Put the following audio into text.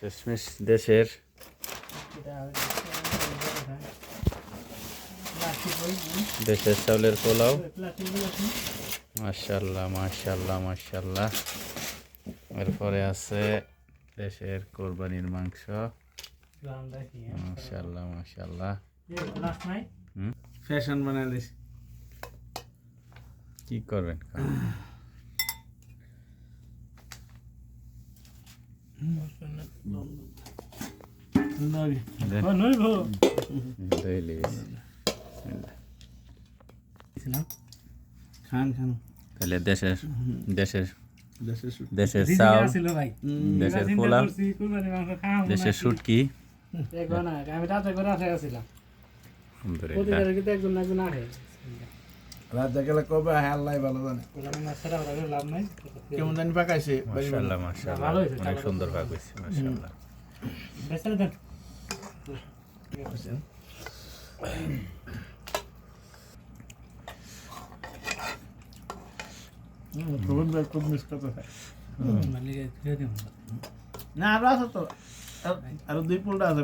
শেষমেশ দেশের দেশের চাউলের পোলাও। মাশাআল্লাহ মাশাআল্লাহ মাশাআল্লাহ। এরপরে আছে দেশের কোরবানির মাংস। মাশাআল্লাহ মাশাআল্লাহ। ফ্যাশন বানাইলিস কি করবেন? খান খান তাহলে দেশের দেশের দেশের দেশের চাউল, দেশের পোলাও, দেশের শুটকি। আমি রাতে করে রাতে আসছিলাম। প্রতিবারে কিন্তু একজন না একজন আহে। রাতে গেলে কবে আল্লাহ ভালো জানে। সেটা লাভ নাই। কেমন জানি পাকাইছে মাশাআল্লাহ মাশাআল্লাহ, অনেক সুন্দর ভাগ হয়েছে মাশাআল্লাহ। বেসালে দেন। খুব মিস করতে হয় মালিক খেয়ে দিন। না আর আছে তো আর দুই পোলটা আছে